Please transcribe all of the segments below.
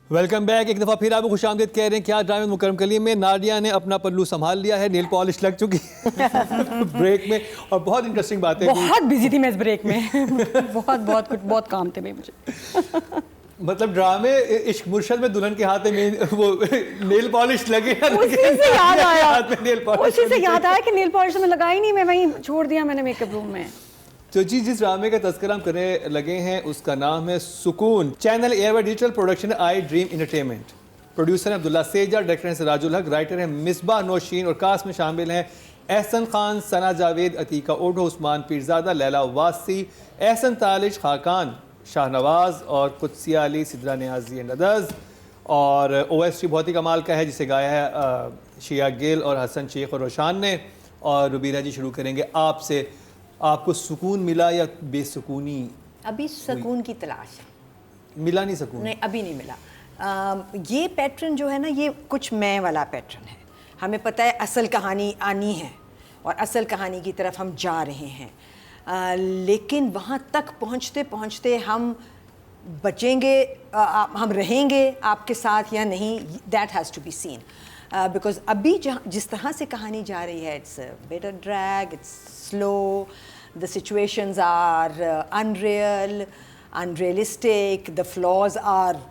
Welcome back. एक दफ़ा फिर आपको खुशामदीद कह रहे हैं। क्या ड्रामे मुकरम कलीम में नाडिया ने अपना पल्लू संभाल लिया है, नेल पॉलिश लग चुकी है ब्रेक में, और बहुत इंटरेस्टिंग बातें। बहुत बिजी थी मैं इस ब्रेक में बहुत काम थे भाई मुझे। मतलब ड्रामे इश्क मुर्शद में दुल्हन के हाथ में वो नेल पॉलिश लगे, उसी से याद आया कि नेल पॉलिश में लगाई नहीं, मैं वहीं छोड़ दिया मैंने मेकअप रूम में। तो जी, जिस ड्रामे का तज़किरा हम करने लगे हैं उसका नाम है सुकून। Channel air digital production I dream entertainment. Producer हैं अब्दुल्ला सेजा, डायरेक्टर हैं सिराजुल हक, राइटर हैं मिसबाह नौशीन, और कास्ट में शामिल हैं एहसन खान, सना जावेद, अतीका ओढो, उस्मान पीरजादा, लैला वासी, एहसन तालिश, खाकान, शाहनवाज और कुदसिया अली, सिद्रा नियाजी एंड अदर्स। और OST बहुत ही कमाल का है जिसे गाया है शिया गिल और हसन शेख और रोशान ने। और रुबीना जी, शुरू करेंगे आपसे। आपको सुकून मिला या बेसुकूनी? अभी सुकून की तलाश है, मिला नहीं सुकून? नहीं, अभी नहीं मिला। ये पैटर्न जो है ना, ये कुछ मैं वाला पैटर्न है। हमें पता है असल कहानी आनी है और असल कहानी की तरफ हम जा रहे हैं, लेकिन वहाँ तक पहुँचते पहुँचते हम बचेंगे, हम रहेंगे आपके साथ या नहीं, that has to be seen. Because अभी जिस तरह से कहानी जा रही है, it's bit a drag, it's slow, the situations are unreal, unrealistic, the flaws are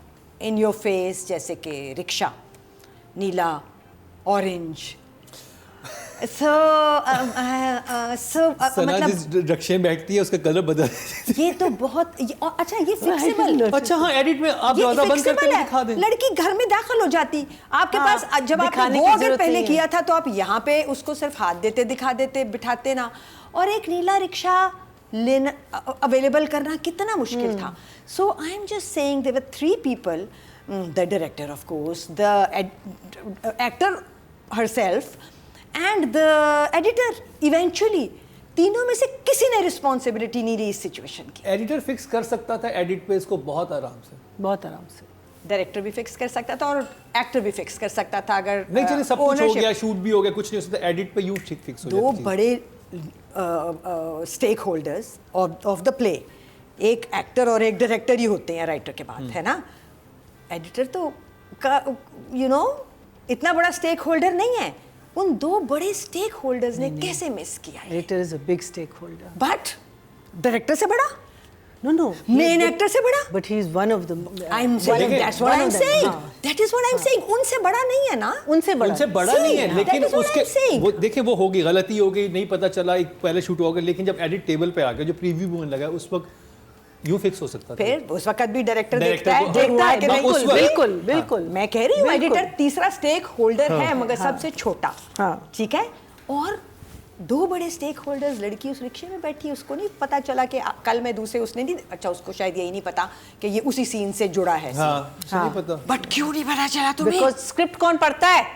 in your face, जैसे कि रिक्शा नीला, ऑरेंज। सना जिस रिक्शे में बैठती है उसका कलर बदल ये तो बहुत अच्छा, ये फिक्सेबल। अच्छा हाँ, एडिट में आप ज़्यादा बंद करके दिखा दें। लड़की घर में दाखिल हो जाती आपके पास, जब आपने वो अगर पहले किया था तो आप यहाँ पे उसको सिर्फ हाथ देते, दिखा देते, बिठाते ना, और एक नीला रिक्शा लेना अवेलेबल करना कितना मुश्किल था। So I am just saying there were 3 people, the director of course, the actor herself and the editor. Eventually तीनों में से किसी ने रिस्पॉन्सिबिलिटी नहीं ली इस सिचुएशन की। एडिटर फिक्स कर सकता था एडिट पे इसको बहुत आराम से, डायरेक्टर भी फिक्स कर सकता था और एक्टर भी फिक्स कर सकता था। अगर नहीं चलिए सब कुछ हो गया, शूट भी हो गया, कुछ नहीं हो सकता, एडिट पे यूं ठीक फिक्स हो दो बड़े stakeholders of the play, एक एक्टर और एक डायरेक्टर ही होते हैं राइटर के बाद, है ना। एडिटर तो इतना बड़ा स्टेक होल्डर नहीं है। उन दो बड़े स्टेक होल्डर्स ने कैसे मिस किया? Editor is a big stakeholder, but director से बड़ा, no मेन एक्टर से बड़ा, but he is one of them. I'm saying that's what I'm saying. That is what I'm saying. उनसे बड़ा नहीं है ना, उनसे बड़ा नहीं है, लेकिन उसके वो देखिए, वो होगी, गलती हो गई, नहीं पता चला, एक पहले शूट हो गया, लेकिन जब एडिट टेबल पे आ गया, जो प्रीव्यू होने लगा, उस वक्त यूं फिक्स हो सकता था। फिर उस वक्त भी डायरेक्टर देखता है कि बिल्कुल मैं कह रही हूँ एडिटर तीसरा स्टेक होल्डर है, मगर सबसे छोटा, ठीक है। और दो बड़े स्टेक होल्डर्स, लड़की उस रिक्शे में बैठी, उसको नहीं पता चला कि कल मैं दूसरे, उसने नहीं, अच्छा उसको शायद यही नहीं पता कि ये उसी सीन से जुड़ा है। नहीं पता। बट क्यों नहीं पता चला तुम्हें? बिकॉज़ स्क्रिप्ट कौन पढ़ता है?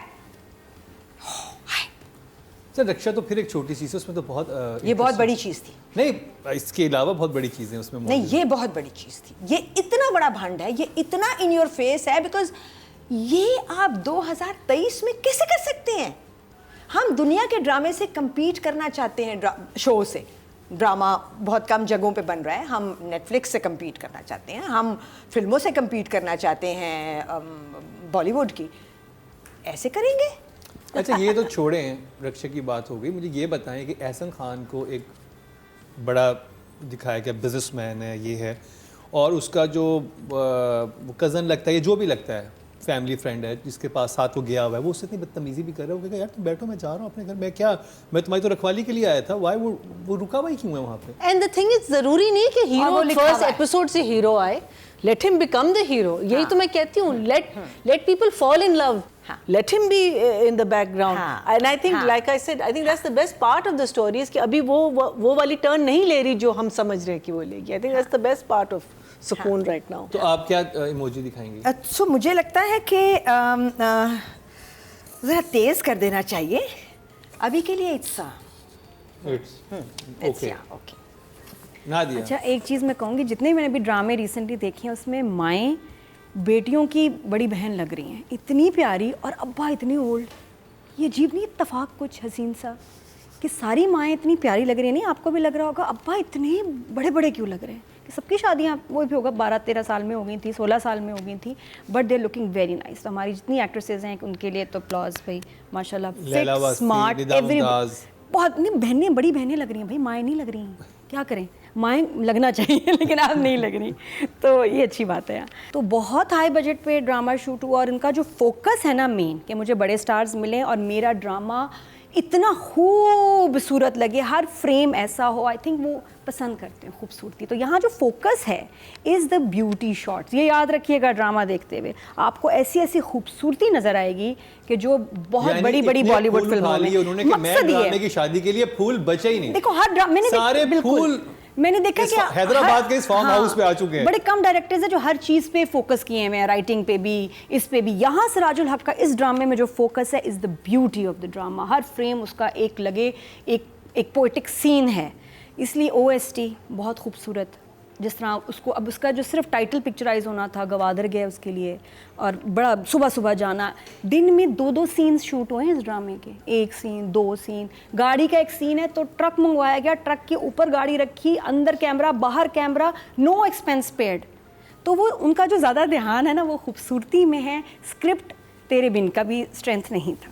सर रिक्शा तो फिर एक छोटी चीज़ है, उसमें तो बहुत ये बहुत बड़ी चीज़ थी। नहीं, इसके अलावा बहुत बड़ी चीज़ें उसमें नहीं, ये बहुत बड़ी चीज़ थी। ये इतना बड़ा भांड है, ये इतना इन योर फेस है, बिकॉज ये आप 2023 में कैसे कर सकते हैं? हम दुनिया के ड्रामे से compete करना चाहते हैं, शो से। ड्रामा बहुत कम जगहों पे बन रहा है, हम नेटफ्लिक्स से compete करना चाहते हैं, हम फिल्मों से compete करना चाहते हैं बॉलीवुड की। ऐसे करेंगे? अच्छा ये तो छोड़े हैं, रक्षा की बात हो गई। मुझे ये बताएं कि एहसन खान को एक बड़ा दिखाया गया बिजनेसमैन है, ये है, और उसका जो कज़न लगता है, ये जो भी लगता है, फैमिली फ्रेंड है जिसके पास साथ वो गया हुआ है, वो उससे इतनी बदतमीजी भी कर रहा है। वो कहता है यार तुम बैठो, मैं जा रहा हूँ अपने घर, मैं तुम्हारी तो रखवाली के लिए आया था, वाई वो रुका हुआ ही क्यों है वहाँ पे? एंड द थिंग इज, जरूरी नहीं कि हीरो फर्स्ट एपिसोड से हीरो आए, let him become the hero. यही तो मैं कहती हूँ, let people fall in love, let him be in the background. And I think like I said, I think that's the best part of the story is कि अभी वो वाली turn नहीं ले रही जो हम समझ रहे हैं कि वो लेगी। I think that's the best part of सुकून right now. तो आप क्या इमोजी दिखाएंगे? तो मुझे लगता है कि ज़रा तेज़ कर देना चाहिए अभी के लिए। It's okay. नादिया, अच्छा एक चीज़ मैं कहूँगी, जितने मैंने अभी ड्रामे रिसेंटली देखे हैं उसमें माएँ बेटियों की बड़ी बहन लग रही हैं, इतनी प्यारी, और अब्बा इतने ओल्ड। ये अजीब नहीं इत्तेफाक कुछ हसीन सा कि सारी माएँ इतनी प्यारी लग रही हैं? नहीं आपको भी लग रहा होगा, अब्बा इतने बड़े बड़े क्यों लग रहे हैं? सबकी शादियाँ वो भी होगा 12-13 साल में हो गई थी, 16 साल में हो गई थी, but they are looking very nice. तो हमारी जितनी एक्ट्रेसेस हैं उनके लिए तो अप्लॉज भाई, माशाल्लाह, फिट, स्मार्ट, एवरी, बहुत नहीं, बहनें बड़ी बहनें लग रही हैं भाई, माएँ नहीं लग रही हैं, क्या करें, माएँ लगना चाहिए लेकिन आप नहीं लग रही, तो ये अच्छी बात है। तो बहुत हाई बजट पे ड्रामा शूट हुआ और इनका जो फोकस है ना मेन, कि मुझे बड़े स्टार्स मिले और मेरा ड्रामा इतना खूबसूरत लगे, हर फ्रेम ऐसा हो, आई थिंक वो पसंद करते हैं खूबसूरती। तो यहाँ जो फोकस है इज़ द ब्यूटी शॉट्स। ये याद रखिएगा, ड्रामा देखते हुए आपको ऐसी ऐसी खूबसूरती नजर आएगी कि जो बहुत बड़ी बड़ी बॉलीवुड फिल्मों में, मकसद ये है कि शादी के लिए फूल बचे ही नहीं। देखो हर ड्रामा सारे फूल मैंने देखा कि हैदराबाद के इस फार्म हाउस पे आ चुके हैं। बड़े कम डायरेक्टर्स हैं जो हर चीज़ पे फोकस किए हैं, राइटिंग पे भी, इस पे भी। यहाँ सिराजुल हक का इस ड्रामे में जो फोकस है is the beauty of the drama. Her frame उसका एक लगे एक पोएटिक सीन है, इसलिए OST बहुत खूबसूरत। जिस तरह उसको, अब उसका जो सिर्फ टाइटल पिक्चराइज होना था, गवादर गया उसके लिए, और बड़ा सुबह सुबह जाना। दिन में 2-2 सीन्स शूट हुए हैं इस ड्रामे के, 1 सीन 2 सीन। गाड़ी का एक सीन है तो ट्रक मंगवाया गया, ट्रक के ऊपर गाड़ी रखी, अंदर कैमरा बाहर कैमरा, नो एक्सपेंस पेड। तो वो उनका जो ज़्यादा ध्यान है ना वो खूबसूरती में है। स्क्रिप्ट तेरे बिन का भी स्ट्रेंथ नहीं था,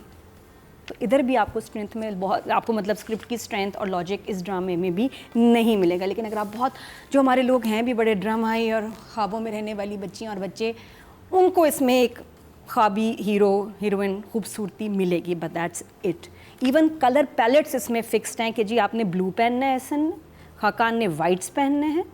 तो इधर भी आपको स्ट्रेंथ में बहुत, आपको मतलब स्क्रिप्ट की स्ट्रेंथ और लॉजिक इस ड्रामे में भी नहीं मिलेगा। लेकिन अगर आप बहुत, जो हमारे लोग हैं भी बड़े ड्रामाई और ख्वाबों में रहने वाली बच्चियाँ और बच्चे, उनको इसमें एक ख्वाबी हीरो हीरोइन खूबसूरती मिलेगी, but that's it. Even colour pallets इसमें फिक्स्ड हैं कि जी आपने ब्लू पहनना है, एहसन खाकान ने वाइट्स पहनने हैं,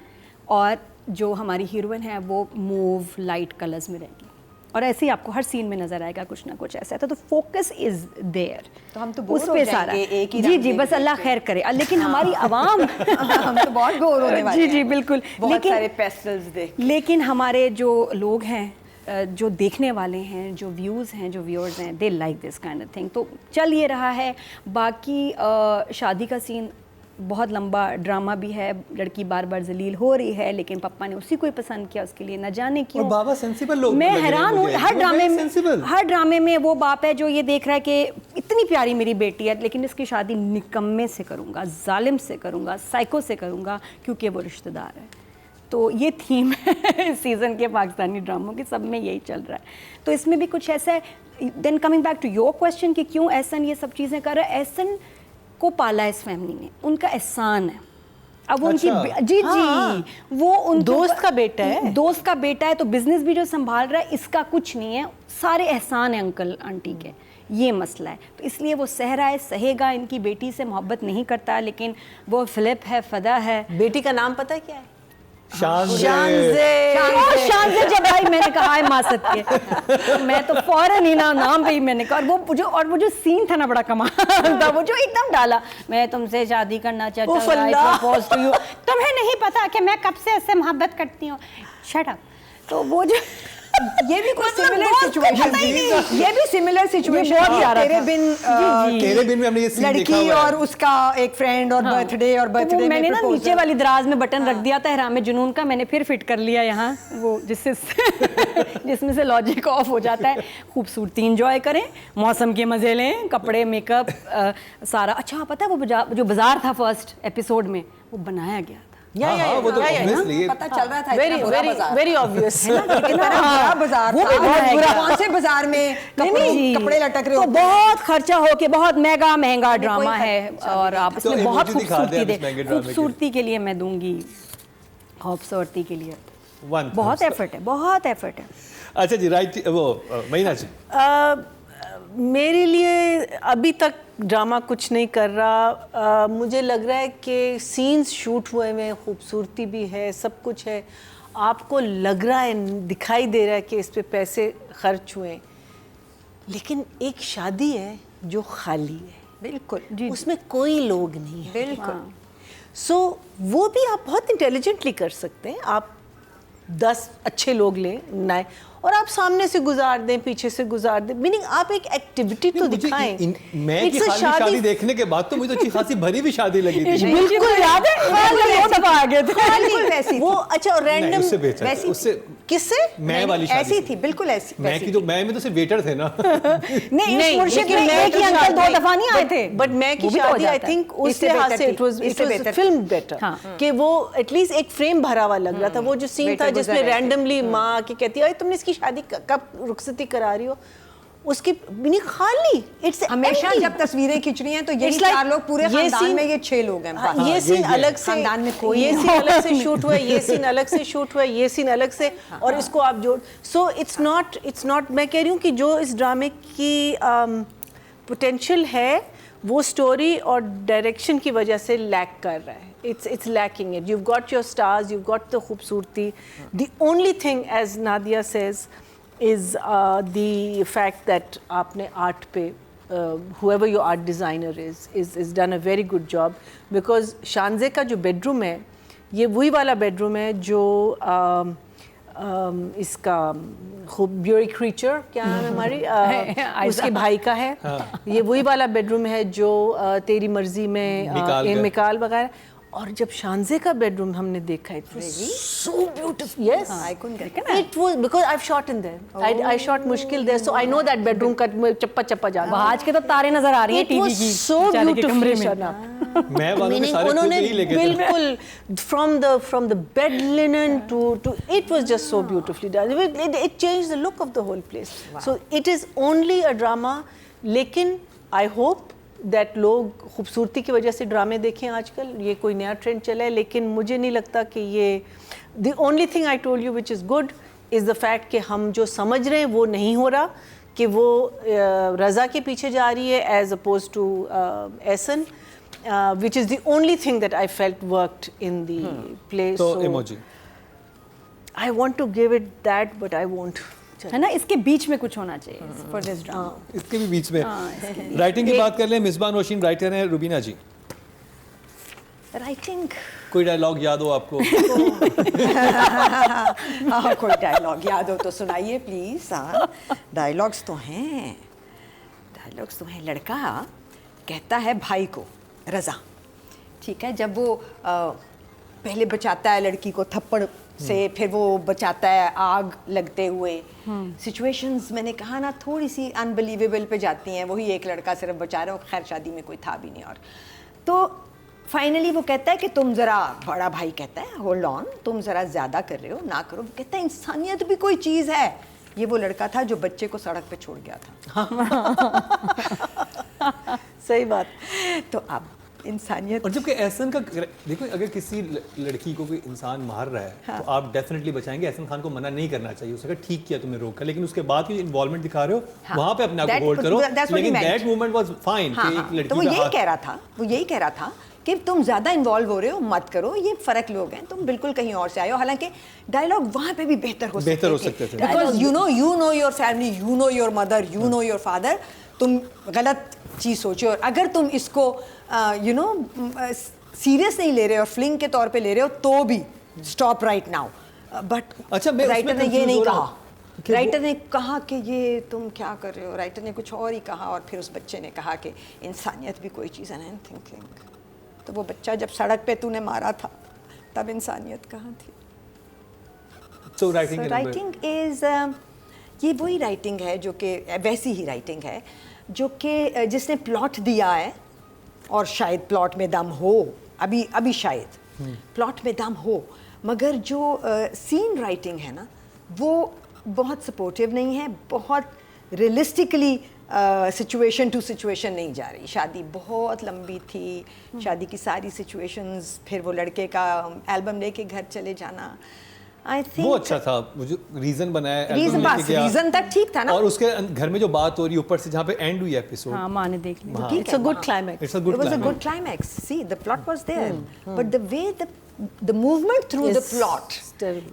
और जो हमारी हीरोइन है वो मूव लाइट कलर्स में रहेगी, और ऐसे ही आपको हर सीन में नजर आएगा कुछ ना कुछ ऐसा। तो फोकस इज देयर, तो हम तो बोर उस हो पे जाएंगे सारा एक ही जी बस अल्लाह खैर करे। लेकिन हमारी आवाम हम तो बहुत बोर होने वाले जी बिल्कुल, बहुत सारे पेस्टल्स देख। लेकिन हमारे जो लोग हैं, जो देखने वाले हैं, जो व्यूज़ हैं, जो व्यूअर्स हैं, they like this kind of thing. तो चल ये रहा है। बाकी शादी का सीन बहुत लंबा ड्रामा भी है, लड़की बार बार जलील हो रही है, लेकिन पापा ने उसी को ही पसंद किया, उसके लिए न जाने क्यों। और बाबा सेंसिबल लोग, मैं हैरान हूँ हर ड्रामे में वो बाप है जो ये देख रहा है कि इतनी प्यारी मेरी बेटी है, लेकिन इसकी शादी निकम्मे से करूँगा, जालिम से करूँगा, साइको से करूँगा, क्योंकि वो रिश्तेदार है। तो ये थीम है इस सीज़न के पाकिस्तानी ड्रामों के, सब में यही चल रहा है। तो इसमें भी कुछ ऐसा है। Then coming back to your question कि क्यों एहसन ये सब चीज़ें कर रहा है, एहसन को पाला इस फैमिली ने, उनका एहसान है। अब उनकी जी हाँ, वो उन दोस्त का बेटा है, दोस्त का बेटा है, तो बिजनेस भी जो संभाल रहा है इसका कुछ नहीं है, सारे एहसान है अंकल आंटी के, ये मसला है। तो इसलिए वो सह रहा है, सहेगा। इनकी बेटी से मोहब्बत नहीं करता, लेकिन वो फिलिप है, फदा है। बेटी का नाम पता है क्या है? शानज़े। जब भाई मैंने कहा है मासद के, मैं तो फौरन ही नाम पे ही मैंने कहा। और वो जो सीन था ना बड़ा कमाल था, वो जो एकदम डाला, मैं तुमसे शादी करना चाहता हूँ, तुम्हें नहीं पता कि मैं कब से इससे मोहब्बत करती हूँ, शट अप। तो वो जो ये भी कुछ सिमिलर सिचुएशन, ये भी सिमिलर सिचुएशन। तेरे बिन में हमने ये सीन देखा हुआ है, लड़की और उसका एक फ्रेंड और बर्थडे और बर्थडे में मैंने ना नीचे वाली दराज में बटन रख दिया था इहराम जुनून का, मैंने फिर फिट कर लिया यहाँ, वो जिसमें से लॉजिक ऑफ हो जाता है। खूबसूरती इंजॉय करें, मौसम के मजे लें, कपड़े मेकअप सारा। अच्छा पता है वो जो बाजार था फर्स्ट एपिसोड में, वो बनाया गया था। वो तो पता चल रहा था, वेरी ऑब्वियस, बड़ा बाजार, वो भी बहुत बुरा। कौन से बाजार में कपड़े लटक रहे हो, तो बहुत खर्चा हो के बहुत महंगा ड्रामा है, और आप इसमें बहुत खूबसूरती दे। खूबसूरती के लिए मैं दूंगी, खूबसूरती के लिए बहुत एफर्ट है, बहुत एफर्ट है। अच्छा जी, राइट, वो महीना जी, मेरे लिए अभी तक ड्रामा कुछ नहीं कर रहा। मुझे लग रहा है कि सीन्स शूट हुए में खूबसूरती भी है, सब कुछ है, आपको लग रहा है, दिखाई दे रहा है कि इस पे पैसे खर्च हुए, लेकिन एक शादी है जो खाली है, बिल्कुल, उसमें कोई लोग नहीं है, बिल्कुल। सो वो भी आप बहुत इंटेलिजेंटली कर सकते हैं। आप 10 अच्छे लोग लें, नए, और आप सामने से गुजार दें, पीछे से गुजार दें, मीनिंग आप एक एक्टिविटी तो दिखाएं। मैं की खाली शादी देखने के बाद तो मुझे तो अच्छी खासी भरी भी शादी लगी थी। बिल्कुल याद है, दफा आ गए थे बिल्कुल वैसी वो अच्छा रैंडम उससे किससे मैं वाली शादी ऐसी थी, बिल्कुल ऐसी। मैं की तो मैं में तो सिर्फ वेटर थे ना। नहीं, मुर्शिद में एक ही अंकल 2 दफा नहीं आए थे, बट मैं की शादी आई थिंक उस लिहाज से इट वाज फिल्म बेटर कि वो एटलीस्ट एक फ्रेम भरा हुआ लग रहा था। वो जो सीन था जिसमें रैंडमली माँ की कहती है तुमने इसकी शादी कब रुखसती करा रही हो, उसकी बिनी खाली इट्स हमेशा जब तस्वीरें खींच रही हैं तो यही 4 लोग पूरे खानदान में, ये 6 लोग हैं। ये सीन अलग से खानदान में कोई ये सीन अलग से शूट हुआ है, ये सीन अलग से शूट हुआ है, ये सीन अलग से, और इसको आप जोड़, सो इट्स नॉट मैं कह रही हूँ कि जो इस ड्रामे की पोटेंशियल है वो स्टोरी और डायरेक्शन की वजह से लैक कर रहा है। It's lacking it. You've got your stars, you've got the खूबसूरती. The only thing, as Nadia says, is the fact that आपने art पे whoever your art designer is done a very good job, because शानज़े का जो bedroom है ये वही वाला bedroom है जो इसका ब्यूरी क्रीचर क्या नाम है हमारी उसके भाई का है। ये वही वाला बेडरूम है जो तेरी मर्जी में मिकाल वगैरह। और जब शानज़े का बेडरूम हमने देखा, it was so beautiful. Yes, I couldn't get it was because I have shot in there, I shot मुश्किल there, so I know that bedroom का चप्पा चप्पा जाना। आज के तो तारे नजर आ रही हैं टीवी की, सो ब्यूटीफुल शना। मैं वालों ने सारे उन्होंने खुद ही लेके बिल्कुल from the bed linen to it was just so beautifully done. It changed the look of the whole place. So it is only a drama, लेकिन I hope that लोग खूबसूरती की वजह से ड्रामे देखें आजकल। ये कोई नया ट्रेंड चला है, लेकिन मुझे नहीं लगता कि ये the only thing I told you which is good is the fact कि हम जो समझ रहे हैं वो नहीं हो रहा, कि वो रज़ा के पीछे जा रही है as opposed to Ehsan, which is the only thing that I felt worked in the play. तो emoji I want to give it that, but I won't. है ना, इसके बीच में कुछ होना चाहिए फॉर दिस ड्रामा। इसके भी बीच में राइटिंग की बात कर लें। मिसबा नौशीन राइटर हैं, रुबीना जी राइटिंग कोई डायलॉग याद हो आपको? कोई डायलॉग याद हो तो सुनाइए प्लीज। डायलॉग्स तो हैं, लड़का कहता है भाई को, रज़ा, ठीक है, जब वो पहले बचाता है लड़की को थप्पड़ से, फिर वो बचाता है आग लगते हुए। सिचुएशंस मैंने कहा ना थोड़ी सी अनबिलीवेबल पे जाती हैं। वही एक लड़का सिर्फ बचा रहा हो, खैर शादी में कोई था भी नहीं। और तो फाइनली वो कहता है कि तुम ज़रा, बड़ा भाई कहता है होल्ड ऑन, तुम ज़रा ज़्यादा कर रहे हो, ना करो। कहता है इंसानियत भी कोई चीज़ है। ये वो लड़का था जो बच्चे को सड़क पे छोड़ गया था। सही बात। तो अब इंसानियत, और जबकि एहसन का देखो, अगर किसी लड़की को कोई इंसान मार रहा है तो आप डेफिनेटली बचाएंगे। एहसन खान को मना नहीं करना चाहिए, उसने कहा ठीक किया तुमने रोका, लेकिन उसके बाद की इन्वॉल्वमेंट दिखा रहे हो वहां पे अपने आप को होल्ड करो। लेकिन दैट मोमेंट वाज फाइन कि एक लड़की तो वो यही कह रहा था कि तुम ज्यादा इन्वॉल्व हो रहे हो, मत करो, ये फर्क लोग हैं, तुम बिल्कुल कहीं और से आए हो। हालांकि डायलॉग वहां पे भी बेहतर हो सकते थे, because you know your family, you know your mother, you know your father. तुम गलत चीज़ सोचो, और अगर तुम इसको सीरियस नहीं ले रहे हो और फ्लिंग के तौर पे ले रहे हो तो भी स्टॉप राइट नाउ। बट अच्छा, राइटर ने ये नहीं कहा, राइटर ने कहा कि ये तुम क्या कर रहे हो, राइटर ने कुछ और ही कहा। और फिर उस बच्चे ने कहा कि इंसानियत भी कोई चीज़ है ना, थिंकिंग। तो वो बच्चा जब सड़क पे तूने मारा था तब इंसानियत कहाँ थी? So राइटिंग इज ये वही राइटिंग है जो कि वैसी ही राइटिंग है जो कि जिसने प्लॉट दिया है, और शायद प्लॉट में दम हो, अभी शायद प्लॉट में दम हो, मगर जो सीन राइटिंग है ना वो बहुत सपोर्टिव नहीं है, बहुत रियलिस्टिकली सिचुएशन टू सिचुएशन नहीं जा रही। शादी बहुत लंबी थी, शादी की सारी सिचुएशंस, फिर वो लड़के का एल्बम लेके घर चले जाना, आई थिंक वो अच्छा था। मुझे रीजन बनाया, रीजन तक ठीक था ना। और उसके घर में जो बात हो रही ऊपर से जहाँ पे एंड हुई एपिसोड, हाँ, माँ ने देख लिया, it's a good climax, it's a good climax. See the plot was there, but the way the movement through the plot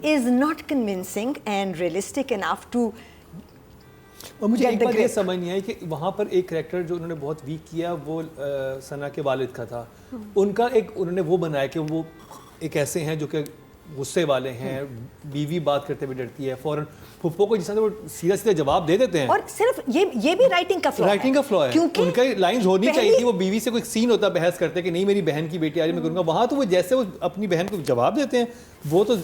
is not convincing and realistic enough to और मुझे एक बात ये समझ नहीं आई कि वहाँ पर एक कैरेक्टर जो उन्होंने बहुत वीक किया वो सना के वालिद का था। उनका एक उन्होंने वो बनाया कि वो एक ऐसे हैं जो कि गुस्से वाले हैं, बीवी बात करते हुए डरती है, फौरन फुप्पो को जिससे वो सीधा सीधा जवाब दे देते हैं। और सिर्फ ये भी राइटिंग का फ्लॉ है क्योंकि उनका लाइंस होनी चाहिए थी। वो बीवी से कोई सीन होता बहस करते कि नहीं मेरी बहन की बेटी आज मैं करूंगा, वहां तो वो जैसे वो अपनी बहन को जवाब देते हैं, वो तो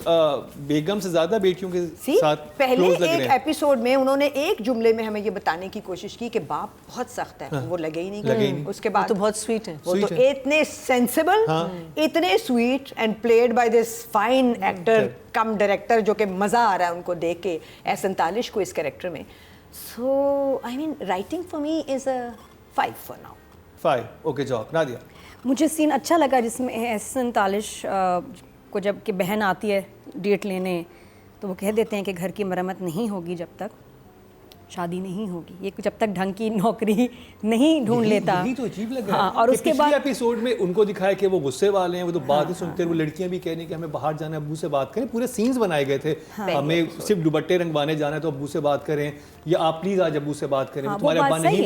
बेगम से ज्यादा बेटियों के साथ पहले एक एपिसोड में उन्होंने एक जुमले में हमें ये बताने की कोशिश की कि बाप बहुत सख्त है, वो लगे ही नहीं। उसके बाद तो बहुत स्वीट है, वो तो इतने सेंसिबल, इतने sweet and played by this fine actor come director, जो कि मजा आ रहा है उनको देख के एहसन को इस कैरेक्टर में। So I mean writing for me is a 5 for now. 5 okay job. Nadia, मुझे सीन अच्छा लगा जिसमें एहसन को जब कि बहन आती है डेट लेने, तो वो कह देते हैं कि घर की मरम्मत नहीं होगी जब तक शादी नहीं होगी, ये जब तक ढंग की नौकरी नहीं ढूंढ लेता। यही तो अजीब लगा। हाँ, और उसके बाद एपिसोड में उनको दिखाया कि वो गुस्से वाले हैं, वो तो बात ही सुनते हैं। वो लड़कियां भी कह रही कि हमें बाहर जाना है, अब्बू से बात करें। पूरे सीन्स बनाए गए थे, हमें सिर्फ दुपट्टे रंगवाने जाना है तो अब्बू से बात करें, या आप प्लीज आज अब्बू से बात करें। तुम्हारे अब्बा नहीं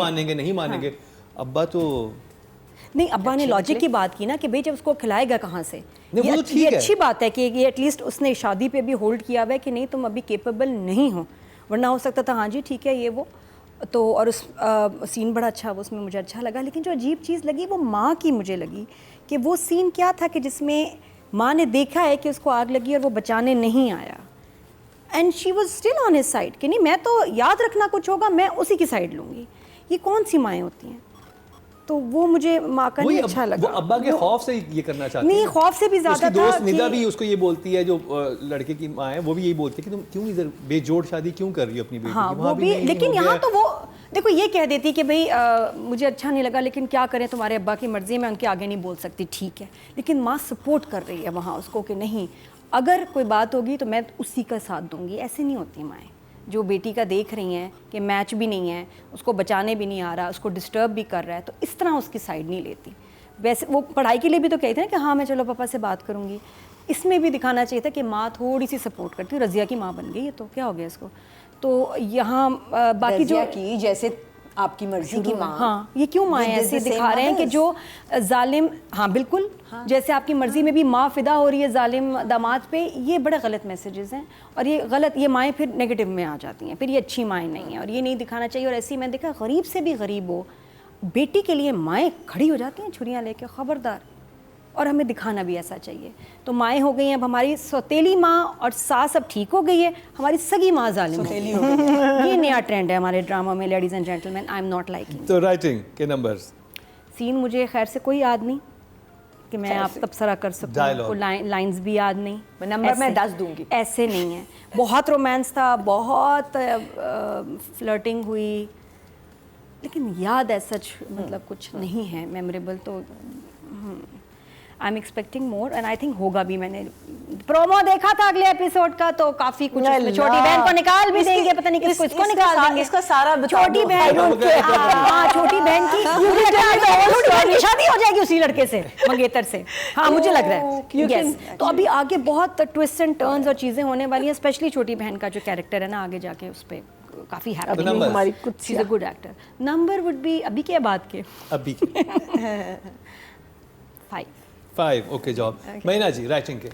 मानेंगे। अब्बा तो नहीं, अब्बा ने लॉजिक की बात की ना कि भाई जब उसको खिलाएगा कहाँ से। ये अच्छी बात है कि ये एटलीस्ट उसने शादी पे भी होल्ड किया हुआ है कि नहीं तुम अभी केपेबल नहीं हो, वरना हो सकता था हाँ जी ठीक है ये वो तो। और उस सीन बड़ा अच्छा, वो उसमें मुझे अच्छा लगा। लेकिन जो अजीब चीज़ लगी वो माँ की मुझे लगी कि वो सीन क्या था कि जिसमें माँ ने देखा है कि उसको आग लगी और वो बचाने नहीं आया, and she was still on his side कि नहीं मैं तो याद रखना कुछ होगा, मैं उसी की साइड लूँगी। ये कौन सी माएँ होती हैं? तो वो मुझे माँ का नहीं अच्छा लगा। वो अब्बा के खौफ से ये करना चाहती नहीं, खौफ से भी ज्यादा था। दोस्त निदा भी उसको ये बोलती है, जो लड़के की माँ है वो भी यही बोलती है कि तुम क्यों इधर बेजोड़ शादी क्यों कर रही हो अपनी बेटी की। वो भी लेकिन यहाँ तो वो देखो ये कह देती कि भाई मुझे अच्छा नहीं लगा लेकिन क्या करें, तुम्हारे अब्बा की मर्जी है, मैं उनके आगे नहीं बोल सकती, ठीक है। लेकिन माँ सपोर्ट कर रही है वहाँ उसको कि नहीं अगर कोई बात होगी तो मैं उसी का साथ दूंगी। ऐसे नहीं होती माएँ जो बेटी का देख रही हैं कि मैच भी नहीं है, उसको बचाने भी नहीं आ रहा, उसको डिस्टर्ब भी कर रहा है, तो इस तरह उसकी साइड नहीं लेती। वैसे वो पढ़ाई के लिए भी तो कहते हैं कि हाँ मैं चलो पापा से बात करूँगी। इसमें भी दिखाना चाहिए था कि माँ थोड़ी सी सपोर्ट करती। रज़िया की माँ बन गई है तो क्या हो गया इसको। तो यहाँ बाकी जो की जैसे आपकी मर्जी की माँ, हाँ ये क्यों माँ ऐसे दिखा रहे हैं कि जो जालिम, हाँ बिल्कुल हाँ। जैसे आपकी मर्जी में भी माँ फिदा हो रही है जालिम दामाद पे, ये बड़े गलत मैसेजेस हैं। और ये गलत, ये माएँ फिर नेगेटिव में आ जाती हैं, फिर ये अच्छी माएँ नहीं हैं और ये नहीं दिखाना चाहिए। और ऐसी मैंने देखा गरीब से भी गरीब हो बेटी के लिए माएँ खड़ी हो जाती हैं छुरियाँ लेके, खबरदार। और हमें दिखाना भी ऐसा चाहिए। तो माएँ हो गई हैं, अब हमारी सौतेली माँ और सास अब ठीक हो गई है, हमारी सगी माँ जालिम हो गई है। ये नया ट्रेंड है हमारे ड्रामा में, ladies and gentleman, I am not liking. तो राइटिंग के नंबर्स, सीन मुझे खैर से कोई याद नहीं कि मैं आप तबसरा कर सकूँ, लाइंस भी याद नहीं। नंबर मैं 10 दूंगी। ऐसे नहीं है, बहुत रोमांस था, बहुत फ्लर्टिंग हुई, लेकिन याद ऐसा मतलब कुछ नहीं है मेमोरेबल। तो I am expecting more and I think होगा भी। मैंने प्रोमो देखा था अगले एपिसोड का तो काफी कुछ छोटी बहन को निकाल भी देंगे, पता नहीं किसको निकाल देंगे। इसका सारा छोटी बहन, हाँ छोटी बहन की शादी हो जाएगी उसी लड़के से, मंगेतर से। हाँ मुझे लग रहा है यस। तो अभी आगे बहुत ट्विस्ट एंड टर्न्स और चीजें होने वाली हैं, स्पेशली छोटी बहन का जो कैरेक्टर है ना आगे जाके उस पर काफी हैप्पी। हमारी कुछ is a good actor. Number would be अभी के बाद के अभी 5 ओके जॉब। महीना जी राइटिंग के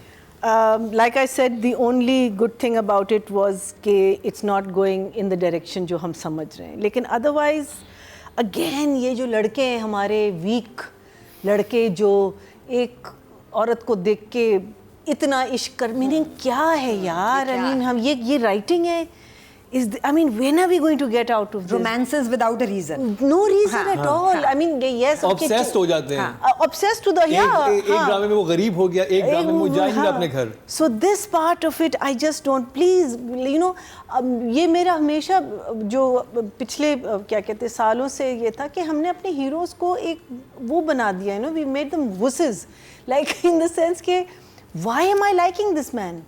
like I said, the only good thing about it was कि it's not going in the direction जो हम समझ रहे हैं। लेकिन otherwise again ये जो लड़के हैं हमारे weak लड़के जो एक औरत को देख के इतना इश्क कर, मीनिंग क्या है यार। I mean हम ये writing है I mean when are we going to get out of this? Romances without a reason. No reason at all. I mean yes. Obsessed हो जाते हैं। Obsessed to the एक ड्रामे में वो गरीब हो गया, एक ड्रामे में वो जाएंगे अपने घर। So this part of it I just don't, please you know, ये मेरा हमेशा जो पिछले क्या कहते हैं सालों से ये था कि हमने अपने हीरोज को एक वो बना दिया है ना, we made them wusses, like in the sense के why am I liking this man?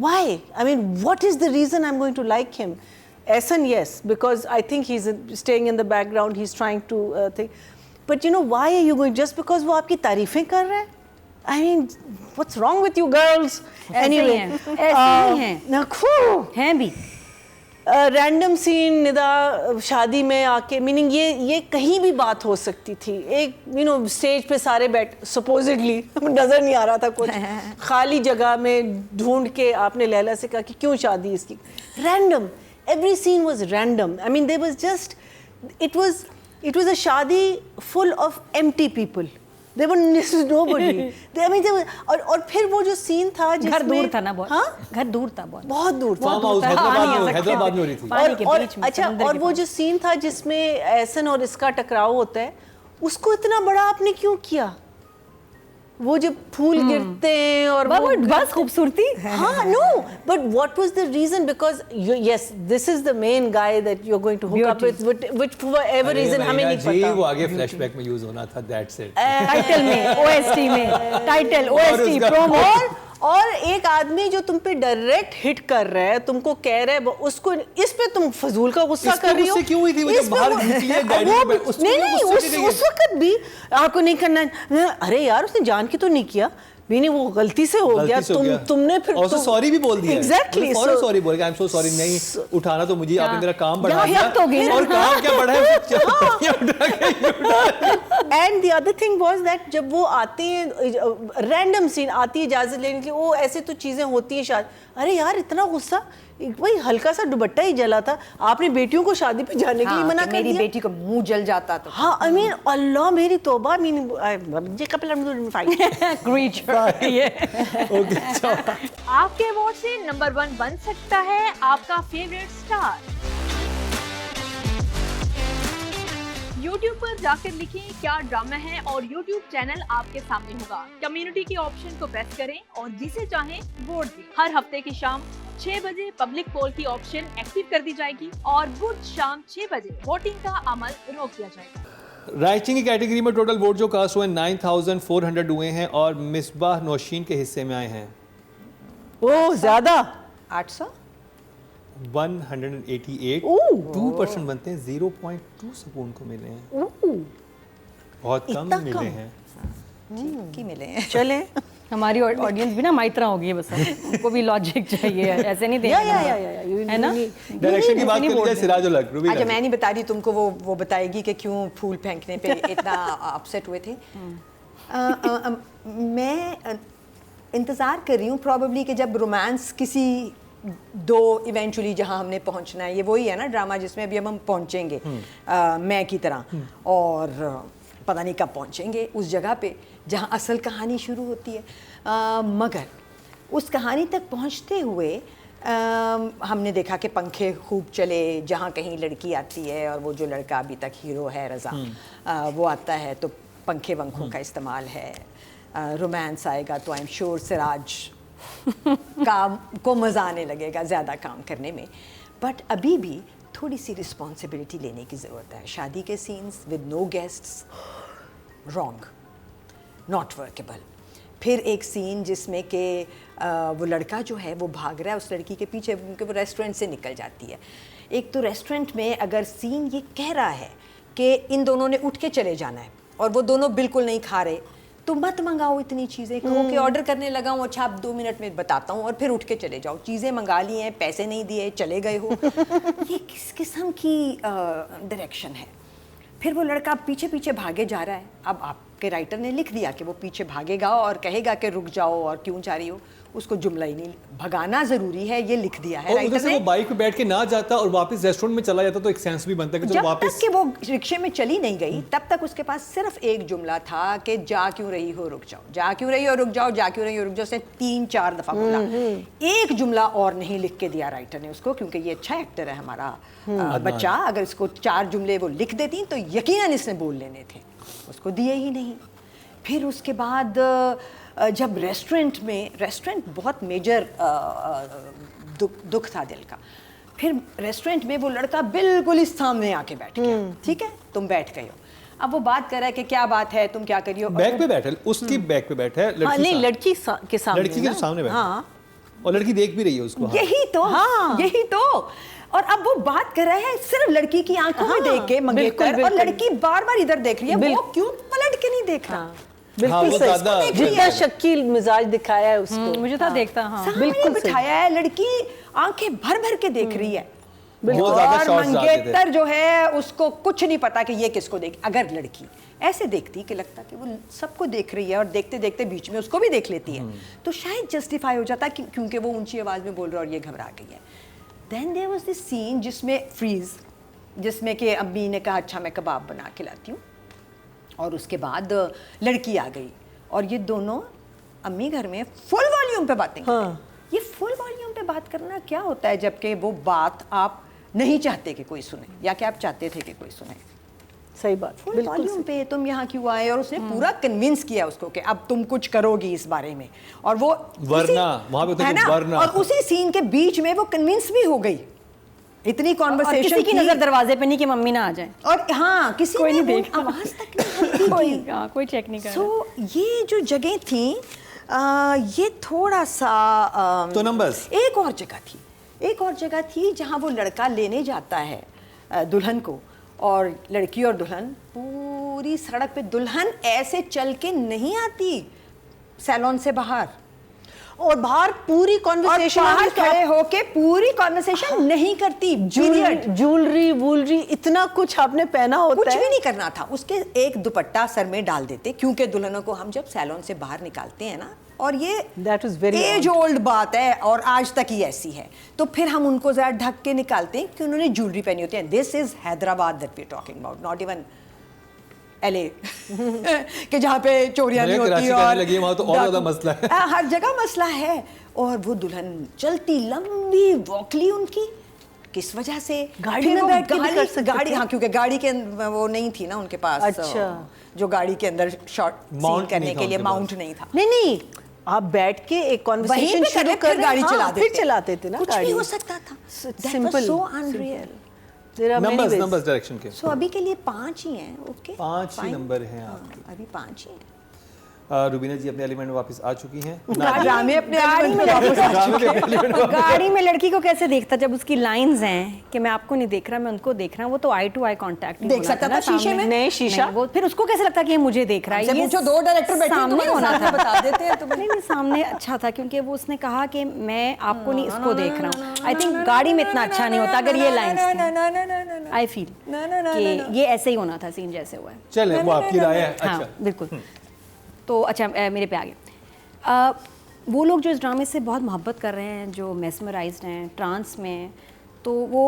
Why? I mean, what is the reason I'm going to like him? Ehsan, yes, because I think he's staying in the background, he's trying to think. But you know, why are you going? Just because वो आपकी तारीफें कर रहा है? I mean, what's wrong with you girls? Anyway, ऐसे ही हैं। हैं भी। Random scene Nida शादी में आके, मीनिंग ये कहीं भी बात हो सकती थी। एक स्टेज पे सारे सपोजिटली नजर नहीं आ रहा था कुछ, खाली जगह में ढूंढ के आपने लैला से कहा कि क्यों शादी इसकी, random, every scene was random. I mean there was just, it was a शादी full of empty people, There was nobody. I mean, और फिर वो जो सीन था जिसमें घर दूर था ना बहुत, हाँ? घर दूर था बहुत दूर था, हैदराबाद में हो रही थी। पानी के बीच में, अच्छा, और वो जो सीन था जिसमें एहसन और इसका टकराव होता है, उसको इतना बड़ा आपने क्यों किया? वो जब फूल गिरते हैं और बस खूबसूरती। हाँ, no, but what was the reason? Because yes, this is the main guy that you're going to hook up with, which for whatever reason हमें नहीं पता। वो आगे फ्लैशबैक में यूज होना था, that's it। टाइटल में, OST में, टाइटल, OST, प्रोमो। और एक आदमी जो तुम पे डायरेक्ट हिट कर रहा है, तुमको कह रहा है, उसको इस पे तुम फजूल का गुस्सा कर रही हो। क्यों हुई थी वो जब बाहर निकली है गाड़ी में? नहीं, उस वक्त भी आपको नहीं करना। अरे यार, उसने जान के तो नहीं किया, नहीं वो गलती से हो गया, तुमने फिर और सॉरी भी बोल दिया। एग्जैक्टली, सॉरी बोल के आई एम सो सॉरी, नहीं उठाना तो मुझे, आपने मेरा काम बढ़ा दिया। और काम क्या बढ़ा है? And the other thing was that जब वो आते हैं, रैंडम सीन आती है इजाजत लेने के लिए, वो ऐसे तो चीजें होती हैं शायद, अरे यार इतना गुस्सा, भाई हल्का सा दुपट्टा ही जला था, आपने बेटियों को शादी पे जाने के लिए मना कर दिया। मेरी बेटी को मुंह जल जाता तो। हाँ, आई मीन अल्लाह मेरी तौबा, ये कपल फाइट आपके वोट से नंबर 1 बन सकता है आपका फेवरेट स्टार। YouTube पर जाकर लिखें क्या ड्रामा है और YouTube चैनल आपके सामने होगा। कम्युनिटी के ऑप्शन को प्रेस करें और जिसे चाहें वोट दें। हर हफ्ते की शाम 6 बजे पब्लिक पोल की ऑप्शन एक्टिव कर दी जाएगी और बुध शाम 6 बजे वोटिंग का अमल रोक दिया जाएगा। राइटिंग की कैटेगरी में टोटल वोट जो कास्ट हुए 9400 हुए हैं और मिसबाह नौशीन के हिस्से में आए हैं ओह ज्यादा 800 188। 2% बनते हैं, 0.2 सुकून को मिले हैं, बहुत कम मिले हैं। की मिले हैं। चले हमारी ऑडियंस भी ना माइत्रा होगी है, बस उनको भी लॉजिक चाहिए, ऐसे नहीं देंगे है ना। डायरेक्शन की बात कर लीजिए, सिराजुल हक, रूबी। अच्छा, मैं नहीं बता रही तुमको, वो बताएगी कि क्यों फूल फेंकने पे इतना अपसेट हुए थे। मैं इंतज़ार कर रही हूँ प्रॉबेबली कि जब रोमांस किसी दो इवेंचुअली जहाँ हमने पहुँचना है, ये वही है ना ड्रामा जिसमें अभी हम पहुँचेंगे मैं की तरह, और पता नहीं कब पहुँचेंगे उस जगह पे जहाँ असल कहानी शुरू होती है। मगर उस कहानी तक पहुँचते हुए हमने देखा कि पंखे खूब चले, जहाँ कहीं लड़की आती है और वो जो लड़का अभी तक हीरो है रज़ा, वो आता है तो पंखे वंखों का इस्तेमाल है। रोमांस आएगा तो आई एम श्योर सिराज काम को मज़ा आने लगेगा ज़्यादा काम करने में। बट अभी भी थोड़ी सी रिस्पॉन्सिबिलिटी लेने की ज़रूरत है। शादी के scenes with no guests, wrong, not workable. फिर एक सीन जिसमें कि वो लड़का जो है वो भाग रहा है उस लड़की के पीछे, क्योंकि वो रेस्टोरेंट से निकल जाती है। एक तो रेस्टोरेंट में अगर सीन ये कह रहा है कि इन दोनों ने उठ के चले जाना है और वो दोनों बिल्कुल नहीं खा रहे, तो मत मंगाओ इतनी चीज़ें, कहो कि ऑर्डर करने लगा हूँ, अच्छा आप 2 मिनट में बताता हूँ, और फिर उठ के चले जाओ। चीज़ें मंगा ली हैं, पैसे नहीं दिए, चले गए हो। ये किस किस्म की डायरेक्शन है? फिर वो लड़का पीछे पीछे भागे जा रहा है। अब आपके राइटर ने लिख दिया कि वो पीछे भागेगा और कहेगा कि रुक जाओ और क्यों जा रही हो, उसको जुमला ही नहीं, भगाना ज़रूरी है, ये लिख दिया है राइटर ने। वो बाइक पे बैठ के ना जाता और वापस रेस्टोरेंट में चला जाता तो एक सेंस भी बनता है कि जब वापस तक कि वो रिक्शे में चली नहीं गई तब तक उसके पास सिर्फ एक जुमला था कि जा क्यों रही हो रुक जाओ, जा क्यों रही हो रुक जाओ, जा क्यों रही हो रुक जाओ। उसने 3-4 दफ़ा बोला। एक जुमला और नहीं लिख के दिया राइटर ने उसको, क्योंकि ये अच्छा एक्टर है हमारा बच्चा, अगर इसको 4 जुमले वो लिख देती तो यकीनन इसने बोल लेने थे, उसको दिए ही नहीं। फिर उसके बाद जब रेस्टोरेंट बहुत मेजर दुख था दिल का। फिर रेस्टोरेंट में वो लड़का बिल्कुल ही सामने आके बैठ गया। ठीक है, तुम बैठ गए हो, अब वो बात कर रहा है कि क्या बात है, तुम क्या करी हो। बैक पे बैठा, उसकी बैक पे बैठा है, लड़की के सामने, लड़की के सामने बैठा। हाँ, और लड़की देख भी रही है उसको। यही तो, हाँ यही तो। और अब वो बात कर रहा है सिर्फ लड़की की आंखों में देख के मंगेतर, और लड़की बार बार इधर देख रही है, वो क्यों पलट के नहीं देख रहा। बिल्कुल सही, जितना शकील मिजाज दिखाया है उसको, मुझे था देखता। हाँ बिल्कुल बिठाया है, लड़की आंखें भर भर के देख रही है, बहुत ज्यादा और शॉट्स डालते थे। मंगेतर जो है उसको कुछ नहीं पता कि ये किसको देख, अगर लड़की ऐसे देखती कि लगता कि वो सबको देख रही है और देखते देखते बीच में उसको भी देख लेती है, तो शायद जस्टिफाई हो जाता क्योंकि वो ऊंची आवाज में बोल रहा है और ये घबरा गई है। Then there was this scene जिसमें फ्रीज, जिसमें कि अम्मी ने कहा अच्छा मैं कबाब बना के लाती हूँ, और उसके बाद लड़की आ गई और ये दोनों अम्मी घर में फुल वॉल्यूम पे बातें कर रहे हैं। ये फुल वॉल्यूम पे बात करना क्या होता है, जबकि वो बात आप नहीं चाहते कि कोई सुने, या कि आप चाहते थे कि कोई सुने। सही बात, फुल बिल्कुल वॉल्यूम पे तुम यहाँ क्यों आए, और उसने पूरा कन्विंस किया उसको कि अब तुम कुछ करोगी इस बारे में, और वो वरना वहां पे तो है ना, वरना, और उसी सीन के बीच में वो कन्विंस भी हो गई। इतनी कॉन्वर्सेशन किसी की नजर दरवाजे पे नहीं कि मम्मी ना आ जाए, और हाँ किसी कोई ने नहीं वो देखता। आवाज तक नहीं हल्की कोई की। कोई चेक नहीं कर रहा। सो ये जो जगह थी ये थोड़ा सा तो नंबर्स एक और जगह थी जहाँ वो लड़का लेने जाता है दुल्हन को, और लड़की और दुल्हन पूरी सड़क पे, दुल्हन ऐसे चल के नहीं आती सैलून से बाहर, और बाहर पूरी कॉन्वर्सेशन बाहर खड़े होके पूरी कॉन्वर्सेशन नहीं करती। ज्वेलरी वूलरी इतना कुछ आपने पहना होता कुछ है, भी नहीं करना था, उसके एक दुपट्टा सर में डाल देते, क्योंकि दुल्हनों को हम जब सैलून से बाहर निकालते हैं ना, और ये That was very age old बात है और आज तक ही ऐसी है, तो फिर हम उनको जरा ढक के निकालते हैं कि उन्होंने ज्वेलरी पहनी होती है। This is Hyderabad that we are talking about, not even LA कि जहाँ पे चोरियां नहीं होती और लगी वहाँ तो और ज्यादा मसला है। हर जगह मसला है। और वो दुल्हन चलती लंबी वॉकली उनकी, किस वजह से गाड़ी फिर में वो बैठ के नहीं कर सकते गाड़ी थे? हाँ, क्योंकि गाड़ी के वो नहीं थी ना उनके पास, अच्छा। जो गाड़ी के अंदर शॉर्ट Mount करने नहीं था के लिए उनके पास। माउंट नहीं था। नहीं आप बैठ के एक वहीं कॉन्वर्सेशन पे शुरू कर कर गाड़ी चला देते, फिर चलाते थे ना कुछ गाड़ी। भी हो सकता था। Simple, so unreal. There are many ways. Numbers direction के सो अभी के लिए 5 ही हैं। ओके, 5 ही Fine. नंबर हैं हाँ, आपके। अभी 5 ही हैं। रुबीना जी अपने एलिमेंट में वापस आ चुकी हैं। ड्रामे अपने गाड़ी में वापस आ ड्रामे चुके के element में गाड़ी में लड़की को कैसे देखता जब उसकी लाइंस हैं कि मैं आपको नहीं देख रहा, मैं उनको देख रहा हूँ, वो तो आई टू आई कांटेक्ट देख सकता था शीशे में? नहीं, शीशा। वो फिर उसको कैसे लगता कि ये मुझे देख रहा है। हमसे ये पूछो, 2 डायरेक्टर बैठे हैं, सामने तुम्हारे होना सामने था, बता देते हैं तो नहीं सामने अच्छा था, क्योंकि वो उसने कहा कि मैं आपको नहीं इसको देख रहा हूँ। आई थिंक गाड़ी में इतना अच्छा नहीं होता अगर ये लाइंस, आई फील कि ये ऐसे ही होना था सीन जैसे हुआ है। चले वो आपकी राय है। हाँ अच्छा बिल्कुल। तो अच्छा मेरे पे आ गए वो लोग जो इस ड्रामे से बहुत मोहब्बत कर रहे हैं, जो मेस्मराइज्ड हैं, ट्रांस में हैं, तो वो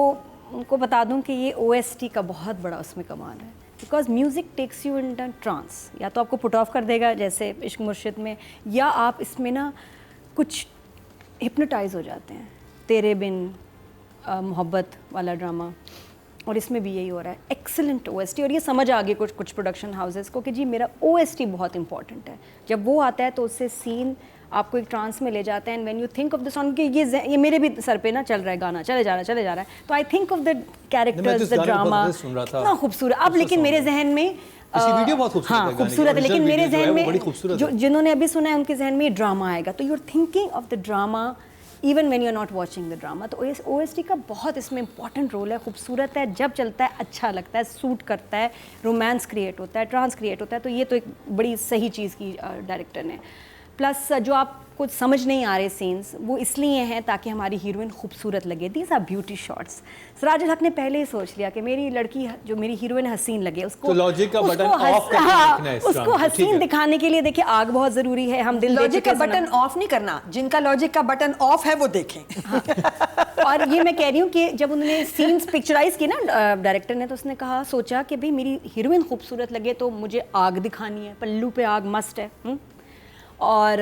उनको बता दूं कि ये OST का बहुत बड़ा उसमें कमाल है, because music takes you in trance. या तो आपको पुट ऑफ कर देगा जैसे इश्क मुर्शिद में, या आप इसमें ना कुछ हिप्नोटाइज हो जाते हैं। तेरे बिन मोहब्बत वाला ड्रामा, और इसमें भी यही हो रहा है। एक्सीलेंट OST, और ये समझ आ गई कुछ प्रोडक्शन हाउसेस को कि जी मेरा OST बहुत इंपॉर्टेंट है। जब वो आता है तो उससे सीन आपको एक ट्रांस में ले जाता है, and when you think of the song कि ये मेरे भी सर पे ना चल रहा है गाना, चले जा रहा है, तो I think of the characters, the drama, इतना खूबसूरत। अब लेकिन मेरे जहन में इसकी वीडियो बहुत खूबसूरत है, हाँ गाने की। खूबसूरत है, लेकिन Original मेरे video जो है जहन वो बड़ी में खूबसूरत जो है। जिन्होंने अभी सुना है उनके जहन में ड्रामा आएगा, तो you are thinking of the drama even when you are not watching the drama. तो OST का बहुत इसमें इंपॉर्टेंट रोल है, खूबसूरत है, जब चलता है अच्छा लगता है, सूट करता है, रोमांस क्रिएट होता है, ट्रांस क्रिएट होता है। तो ये तो एक बड़ी सही चीज़ की डायरेक्टर ने। प्लस जो आप कुछ समझ नहीं आ रहे सीन्स, वो इसलिए हैं ताकि हमारी हीरोइन खूबसूरत लगे। These are beauty shots. Sirajul Haq ने पहले ही सोच लिया कि मेरी लड़की जो मेरी हीरोइन हसीन लगे, उसको तो लॉजिक का बटन ऑफ करके देखना है इस उसको ड्रामे को, ठीक हसीन है। दिखाने के लिए देखिए आग बहुत जरूरी है। हम दिल लॉजिक का देख के बटन ऑफ नहीं करना, जिनका लॉजिक का बटन ऑफ है वो देखें। और ये मैं कह रही हूँ कि जब उन्होंने सीन्स पिक्चराइज की ना डायरेक्टर ने, तो उसने कहा सोचा कि भाई मेरी हीरोइन खूबसूरत लगे तो मुझे आग दिखानी है, पल्लू पे आग मस्ट है। और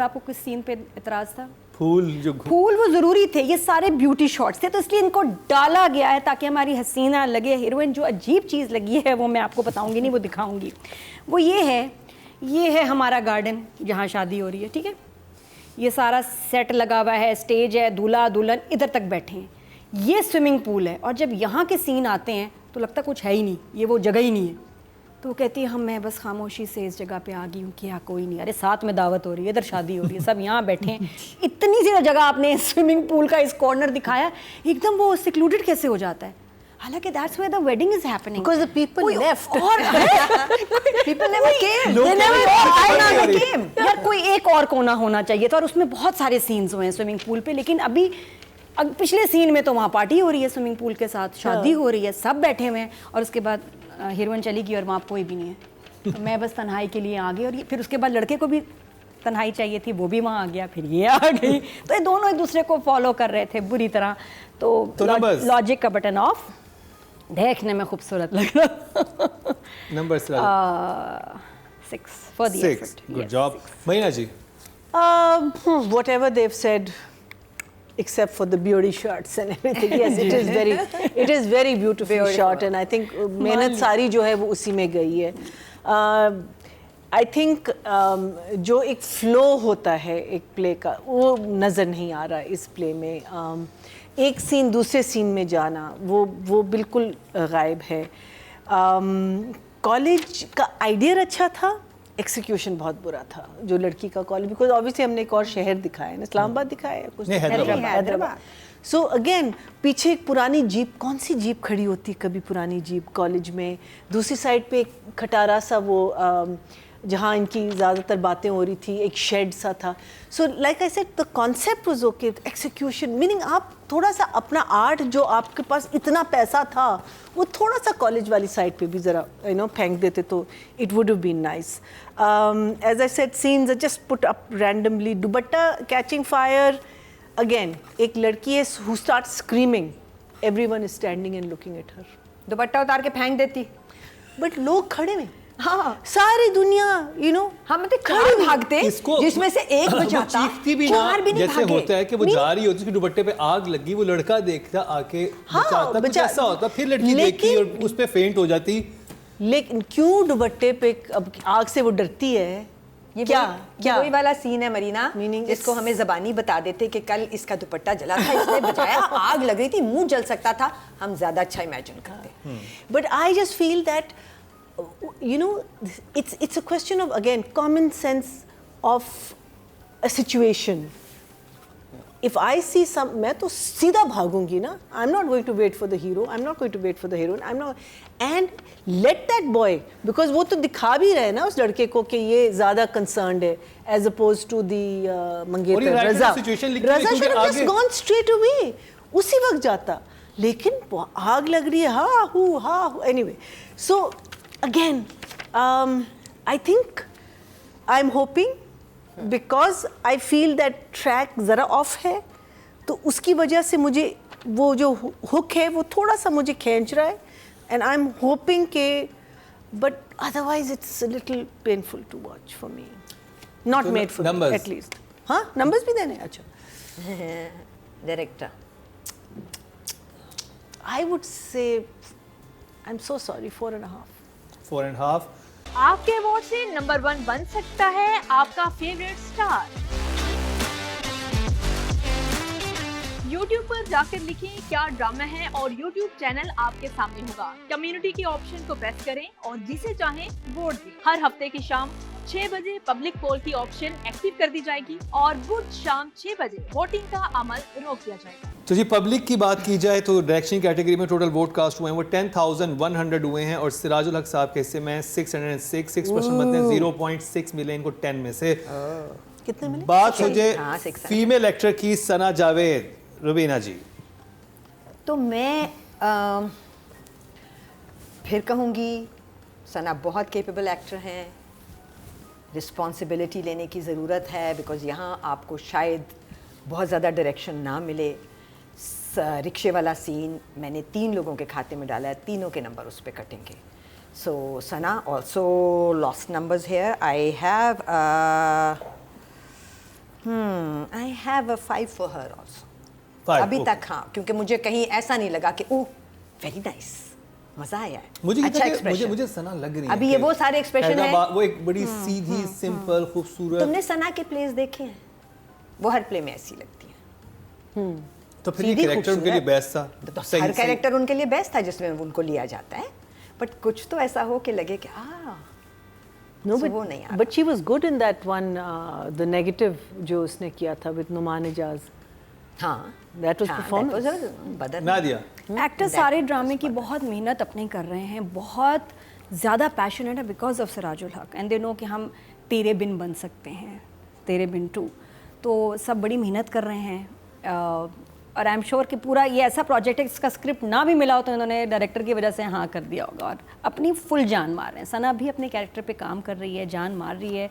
आपको किस सीन पे इतराज था? फूल वो ज़रूरी थे, ये सारे ब्यूटी शॉट्स थे, तो इसलिए इनको डाला गया है ताकि हमारी हसीना लगे। हीरोइन जो अजीब चीज़ लगी है वो मैं आपको बताऊंगी नहीं, वो दिखाऊंगी। वो ये है हमारा गार्डन जहाँ शादी हो रही है, ठीक है। ये सारा सेट लगा हुआ है, स्टेज है, दूल्हा दुल्हन इधर तक बैठे हैं, ये स्विमिंग पूल है। और जब यहाँ के सीन आते हैं तो लगता कुछ है ही नहीं, ये वो जगह ही नहीं है। तो वो कहती है मैं बस खामोशी से इस जगह पे आ गई हूँ, क्या कोई नहीं, अरे साथ में दावत हो रही है, इधर शादी हो रही है, सब यहाँ बैठे हैं। इतनी सी जगह आपने स्विमिंग पूल का इस कॉर्नर दिखाया, एकदम वो सिक्लूडेड कैसे हो जाता है। हालांकि that's where the wedding is happening, Because the people left. और People never came. लोग They never नहीं came. यार कोई एक और कोना होना चाहिए था। और उसमें बहुत सारे सीन्स हुए हैं स्विमिंग पूल पे, लेकिन अभी अब पिछले सीन में तो वहाँ पार्टी हो रही है स्विमिंग पूल के साथ, शादी हो रही है, सब बैठे हुए हैं, और उसके बाद हीरोइन चली गई और वहाँ कोई भी नहीं है। तो मैं बस तन्हाई के लिए आ गई, और फिर उसके बाद लड़के को भी तन्हाई चाहिए थी, वो भी वहाँ आ गया, फिर ये आ गई। तो ये दोनों एक दूसरे को फॉलो कर रहे थे बुरी तरह। तो लॉजिक का बटन ऑफ, देखने में खूबसूरत लग रहा। Number 6 for the effort. Good job. Mahina ji. Whatever they've said, except for the beauty shots and everything. Yes, it is very beautiful shot, and I think मेहनत सारी जो है वो उसी में गई है. I think जो एक flow होता है एक प्ले का, वो नज़र नहीं आ रहा इस प्ले में. एक सीन दूसरे सीन में जाना वो बिल्कुल गायब है. कॉलेज का आइडिया अच्छा था, एक्सिक्यूशन बहुत बुरा था जो लड़की का कॉलेज, बिकॉज ऑब्वियसली हमने एक और शहर दिखाया है ना, इस्लामाबाद दिखाया है कुछ, हैदराबाद. सो अगेन पीछे एक पुरानी जीप, कौन सी जीप खड़ी होती कभी पुरानी जीप कॉलेज में, दूसरी साइड पे एक खटारा सा वो जहाँ इनकी ज़्यादातर बातें हो रही थी, एक शेड सा था. So like I said the concept was okay, execution meaning आप थोड़ा सा अपना आर्ट जो आपके पास इतना पैसा था वो थोड़ा सा कॉलेज वाली साइड पे भी ज़रा फेंक देते तो it would have been nice. As I said scenes are just put up randomly. Dupatta catching fire, again एक लड़की है who start screaming, everyone is standing and looking at her. Dupatta उतार के फेंक देती, बट लोग खड़े हैं, हाँ सारी दुनिया हम मतलब चार भागते जिसमें से एक बचाता, चीखती भी चार भी ना, नहीं जैसे भागे. होता है कि वो जा रही होती, उसके दुपट्टे पे आग लगी, वो लड़का देखता आके बचाता, कुछ ऐसा होता, फिर लड़की देखती और उस पे फेंट हो जाती. लेकिन क्यों दुपट्टे पे अब आग से वो डरती है? ये क्या वही वाला सीन है मरीना, Meaning जिसको हमें ज़बानी बता देते कि कल इसका दुपट्टा जला था, इसने बचाया, आग लग रही थी, मुंह जल सकता था, हम ज़्यादा अच्छा इमेजिन करते. But I just feel that it's a question of again common sense of a situation. If I see मैं तो सीधा भागूंगी ना. I'm not going to wait for the hero. I'm not going to wait for the heroine. I'm not. And let that boy, because वो तो दिखा भी रहे ना उस लड़के को कि ये ज़्यादा concerned है, as opposed to the मंगेतर रज़ा. रज़ा should have just gone straight away. उसी वक्त जाता. लेकिन आग लग रही है, हाँ. Anyway, so again, I think I'm hoping. Because I feel that track ज़रा ऑफ है, तो उसकी वजह से मुझे वो जो हुक है वो थोड़ा सा मुझे खींच रहा है, and I'm hoping के, but otherwise it's a little painful to watch for me, not made for me at least. हाँ, numbers भी देने. अच्छा, director I would say I'm so sorry, 4.5. 4.5. आपके अवार्ड से नंबर 1 बन सकता है आपका फेवरेट स्टार. YouTube पर जाकर लिखें क्या ड्रामा है और YouTube चैनल आपके सामने होगा. कम्युनिटी के ऑप्शन को प्रेस करें और जिसे चाहें वोट दें. हर हफ्ते की शाम 6 बजे पब्लिक पोल की ऑप्शन एक्टिव कर दी जाएगी और बुध शाम 6 बजे वोटिंग का अमल रोक दिया जाएगा. तो जी पब्लिक की बात की जाए तो डायरेक्शन कैटेगरी में टोटल वोट कास्ट हुए हैं वो 10,100 हुए हैं और सिराजुल हक साहब के हिस्से में 606, 6% बनते हैं 0.6 मिले इनको 10 में से. कितने मिले? बात हो जाए फीमेल एक्टर की सना जावेद. रुबीना जी, तो मैं फिर कहूँगी सना बहुत कैपेबल एक्टर हैं, रिस्पॉन्सिबिलिटी लेने की ज़रूरत है, बिकॉज़ यहाँ आपको शायद बहुत ज़्यादा डायरेक्शन ना मिले. रिक्शे वाला सीन मैंने 3 लोगों के खाते में डाला है, तीनों के नंबर उस पर कटेंगे. So Sana also lost numbers here. I have a 5 for her also अभी तक. हाँ, क्योंकि मुझे कहीं ऐसा नहीं लगा कि ओह वेरी नाइस, मजा आया है, मुझे अच्छा एक्सप्रेशन. मुझे सना लग रही है अभी ये वो सारे एक्सप्रेशन है, वो एक बड़ी सीधी सिंपल खूबसूरत. तुमने सना के प्लेस देखे हैं, वो हर प्ले में ऐसी लगती है. तो फिर ये कैरेक्टर उनके लिए बेस्ट था. तो हर कैरेक्टर उनके लिए बेस्ट था जिसमें उनको लिया जाता है, बट कुछ तो ऐसा हो कि लगे कि No, so वो नहीं आता. but she was good in that one, the negative जो उसने किया था with नुमान इजाज. हाँ, that was performance. Nadia, actor सारे ड्रामे की बहुत मेहनत अपने कर रहे हैं, बहुत ज़्यादा पैशनेट है बिकॉज ऑफ सिराजुल हक, एंड दे नो कि हम तेरे बिन बन सकते हैं, तेरे बिन 2. तो सब बड़ी मेहनत कर रहे हैं. और आई एम श्योर कि पूरा ये ऐसा प्रोजेक्ट है, इसका स्क्रिप्ट ना भी मिला हो तो इन्होंने डायरेक्टर की वजह से हाँ कर दिया होगा, और अपनी फुल जान मार रहे हैं। सना भी अपने कैरेक्टर पे काम कर रही है, जान मार रही है।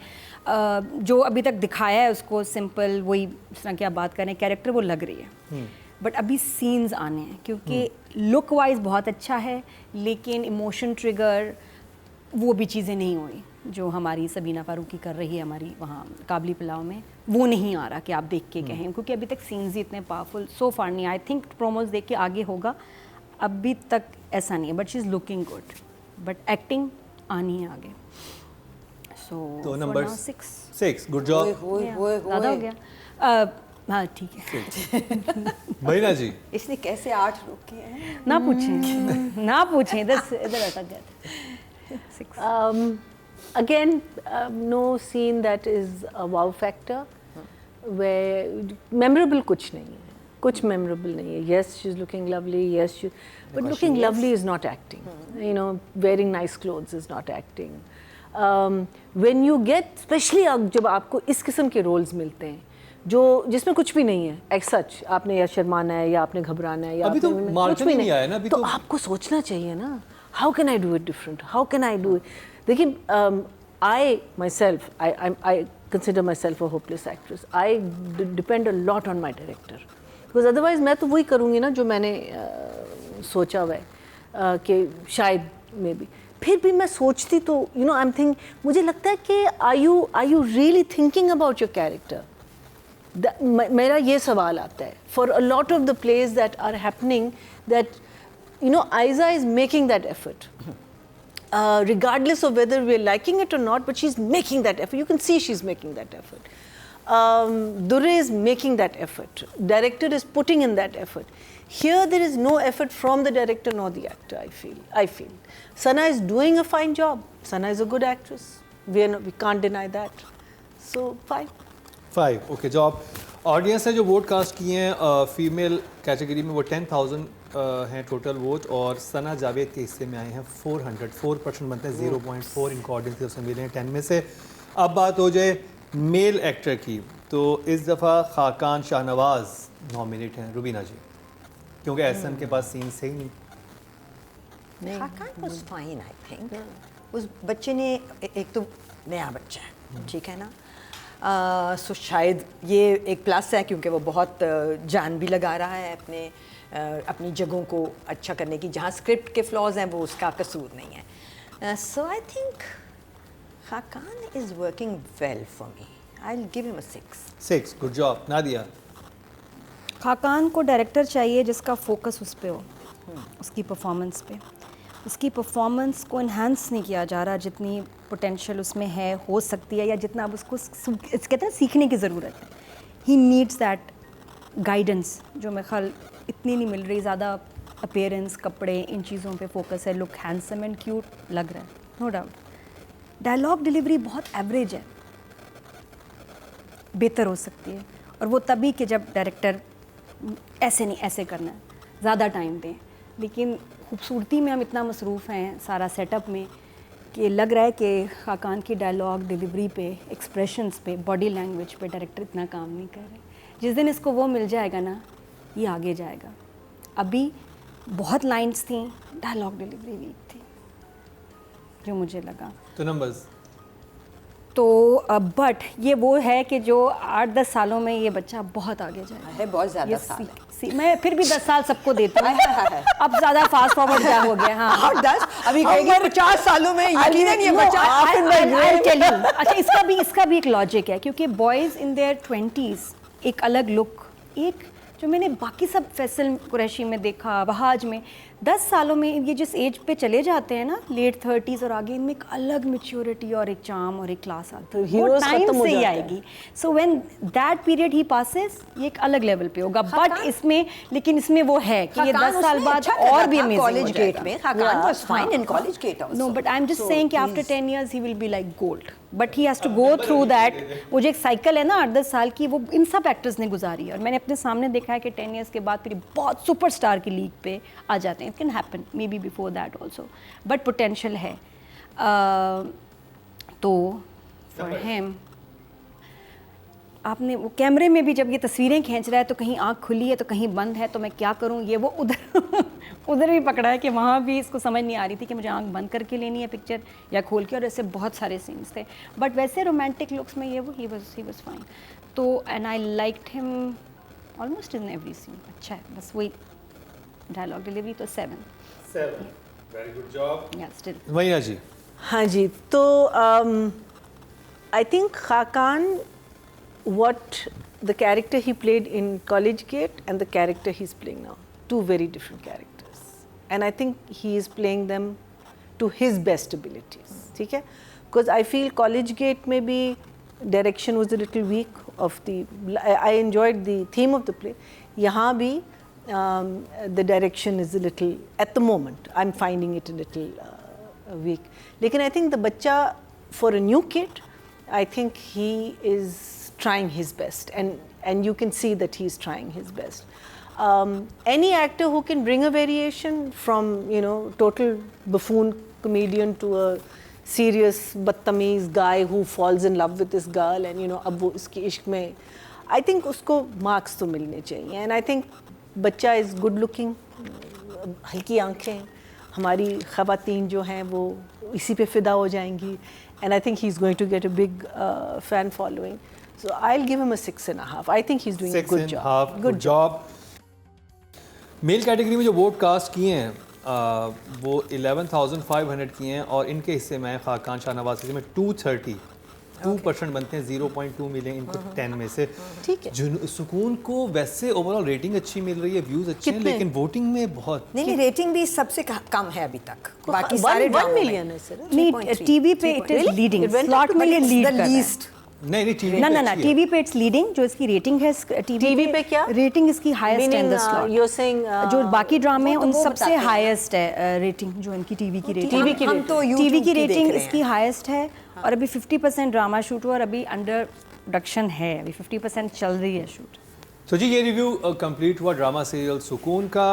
जो अभी तक दिखाया है उसको सिंपल, वही जिस तरह की आप बात कर रहे हैं कैरेक्टर, वो लग रही है। बट अभी सीन्स आने हैं, क्योंकि लुक वाइज बहुत अच्छा है, लेकिन इमोशन ट्रिगर वो भी चीज़ें नहीं हुई जो हमारी सबीना फारूकी कर रही है हमारी वहाँ काबली पुलाव में, वो नहीं आ रहा कि आप देख के कहें, क्योंकि अभी तक सीन्स ही इतने पावरफुल सो फार नहीं। आई थिंक प्रोमोज देख के आगे होगा, अभी तक ऐसा नहीं है। But she is looking good, but acting आनी है आगे। सो तो नंबर 6, गुड जॉब। ज़्यादा हो गया। हाँ ठीक है। महीना जी, इसने कैसे 8 लोग किए हैं? ना पूछें ना पूछें, इधर अटक गए थे। 6 Again, no scene that is a wow factor, where memorable कुछ नहीं है, कुछ memorable नहीं है. Yes, she's looking lovely. Yes, but looking lovely is not acting. You know, wearing nice clothes is not acting. When you get, especially जब आपको इस किस्म के roles मिलते हैं, जो जिसमें कुछ भी नहीं है, as such, आपने या शर्माना है या आपने घबराना है या अभी तो मार्जिन ही नहीं आया ना, अभी तो आपको सोचना चाहिए ना, how can I do it different? How can I do it? देखिए, I myself, I consider myself a hopeless actress. I depend a lot on my director, because otherwise मैं तो वही करूँगी ना जो मैंने सोचा हुआ है कि शायद मे बी। फिर भी मैं सोचती तो you know I'm thinking, मुझे लगता है कि are you really thinking about your character? मेरा ये सवाल आता है। For a lot of the plays that are happening, that you know Aiza is making that effort. Regardless of whether we're liking it or not, but she's making that effort. You can see she's making that effort. Durre is making that effort. Director is putting in that effort. Here there is no effort from the director nor the actor, I feel. Sana is doing a fine job. Sana is a good actress. We can't deny that. So, 5. 5, okay, job. Audience ने जो vote cast किए हैं female category में, वो 10,000 हैं total vote, और सना जावेद के हिस्से में आए हैं 4% बनते हैं, 0.4 इनको ऑडियंस की तरफ से मिले हैं 10 में से। अब बात हो जाए मेल एक्टर की, तो इस दफ़ा खाकान शाहनवाज नॉमिनेट हैं, रुबीना जी, क्योंकि एहसन के पास सीन से ही नहीं। Khaqan was fine, I think. उस बच्चे ने, एक तो नया बच्चा है, ठीक है ना, सो शायद ये एक प्लस है, क्योंकि वो बहुत जान भी लगा रहा है अपनी जगहों को अच्छा करने की। जहाँ स्क्रिप्ट के फ्लॉज हैं वो उसका कसूर नहीं है। So I think Khaqan is working well for me. I will give him a 6, good job. Nadia, Khaqan को डायरेक्टर चाहिए जिसका फोकस उस पे हो, उसकी परफॉर्मेंस पे। उसकी परफॉर्मेंस को इन्हांस नहीं किया जा रहा जितनी पोटेंशियल उसमें है, हो सकती है, या जितना अब उसको कहते हैं सीखने की ज़रूरत है। ही नीड्स दैट गाइडेंस, जो मेरे ख्याल इतनी नहीं मिल रही। ज़्यादा अपीयरेंस, कपड़े, इन चीज़ों पे फोकस है। लुक हैंडसम एंड क्यूट लग रहा है, नो डाउट। डायलॉग डिलीवरी बहुत एवरेज है, बेहतर हो सकती है, और वो तभी कि जब डायरेक्टर ऐसे नहीं ऐसे करना है, ज़्यादा टाइम दें। लेकिन खूबसूरती में हम इतना मसरूफ़ हैं सारा सेटअप में कि लग रहा है कि खाकान की डायलॉग डिलीवरी पे, एक्सप्रेशंस पे, बॉडी लैंग्वेज पे डायरेक्टर इतना काम नहीं कर रहे। जिस दिन इसको वो मिल जाएगा ना, ये आगे जाएगा। अभी बहुत लाइंस थी, डायलॉग डिलीवरी वीक थी, जो मुझे लगा। तो नंबर्स तो बट ये वो है कि जो 8-10 सालों में ये बच्चा बहुत आगे जाएगा। है, बहुत ज़्यादा साल है। मैं फिर भी 10 साल सबको देती हूँ। अब ज़्यादा फास्ट फॉरवर्ड क्या हो गया। हाँ, 10 अभी कहेंगे 50 सालों में यकीनन ये बच्चा। अच्छा, इसका भी एक लॉजिक है, क्योंकि बॉयज़ इन देयर 20s एक अलग लुक, एक जो मैंने बाकी सब फैसल कुरैशी में देखा, बहाज में, 10 सालों में ये जिस एज पे चले जाते हैं ना, लेट 30s और आगे, इनमें एक अलग मैच्योरिटी और एक चार्म और एक क्लास आती है, वो टाइम से ही आएगी। So when that period he passes, ये एक अलग लेवल पे होगा। बट इसमें, लेकिन इसमें वो है कि ये 10 साल बाद और भी अमेजिंग कॉलेज गेट में Khaqan was fine in college gate also. No, but I am just saying कि after 10 years he will be like gold, but he has to go through that. वो जो एक साइकिल है ना 8-10 साल की, वो इन सब एक्टर्स ने गुजारी है, और मैंने अपने सामने देखा है कि 10 years के बाद फिर बहुत सुपरस्टार की लीग पे आ जाते हैं। It can happen may be before that also, but potential है। तो फॉर हिम आपने वो कैमरे में भी जब ये तस्वीरें खींच रहा है तो कहीं आँख खुली है तो कहीं बंद है, तो मैं क्या करूँ, ये वो उधर उधर भी पकड़ा है कि वहाँ भी इसको समझ नहीं आ रही थी कि मुझे आँख बंद करके लेनी है पिक्चर या खोल के, और ऐसे बहुत सारे सीन्स थे। बट वैसे रोमांटिक लुक्स में ये वो ही वाज फाइन। तो and I liked him almost in every scene. अच्छा है, बस वही डायलॉग डिलीवरी तो 7 वेरी गुड जॉब। या स्टिल। मैया जी, हाँ जी, तो I think Khaqan, what the character he played in College Gate and the character he's playing now, two very different characters, and I think he is playing them to his best abilities, ठीक है? Because I feel College Gate maybe direction was a little weak of the, I enjoyed the theme of the play. यहाँ भी the direction is a little, at the moment I'm finding it a little weak. लेकिन I think the बच्चा, for a new kid, I think he is trying his best, and you can see that he's trying his best. Any actor who can bring a variation from, you know, total buffoon comedian to a serious बदतमीज guy who falls in love with this girl and, you know, अब वो इसके इश्क में, I think उसको marks तो मिलने चाहिए. And I think बच्चा is good looking, हल्की आंखें, हमारी ख़वातीन जो हैं वो इसी पे फिदा हो जाएंगी, and I think he's going to get a big fan following. So I'll give him a 6.5. I think he's doing a good job. 6.5 good job. Male category में जो वोट कास्ट किए हैं वो 11,500 किए हैं, और इनके हिस्से में खाकान शाहनवाज में 230, 2% बनते हैं, 0.2 मिले इनको 10 में से। ठीक है। सुकून को वैसे ओवरऑल रेटिंग अच्छी मिल रही है, व्यूज अच्छे हैं, लेकिन वोटिंग में बहुत नहीं, रेटिंग भी सबसे कम है अभी तक, बाकी 1 सारे million है सर। नहीं, टीवी पे इट इज लीडिंग, स्लॉट में ये लीड कर रहा है। नहीं टीवी ना टीवी पे इट्स लीडिंग, जो इसकी रेटिंग है टीवी पे क्या रेटिंग इसकी हाईएस्ट है in the slot. you're saying जो बाकी ड्रामे हैं उन वो सबसे बताते हैं। हाईएस्ट है रेटिंग, जो इनकी टीवी की रेटिंग, हम तो टीवी YouTube की की देख रेटिंग रहे इसकी हैं। हाईएस्ट है। और अभी 50% ड्रामा शूट हुआ और अभी अंडर प्रोडक्शन है, अभी 50% चल रही है शूट। तो जी ये रिव्यू कंप्लीट हुआ ड्रामा सीरियल सुकून का।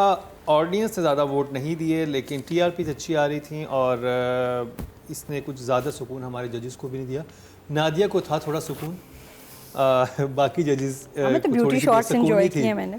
ऑडियंस से ज़्यादा वोट नहीं दिए, लेकिन टीआरपी अच्छी आ रही थी, और इसने कुछ ज़्यादा सुकून हमारे जजेस को भी नहीं दिया। नादिया को था थोड़ा सुकून, बाकी जजेस हमें तो ब्यूटी शॉट्स एंजॉय किए मैंने।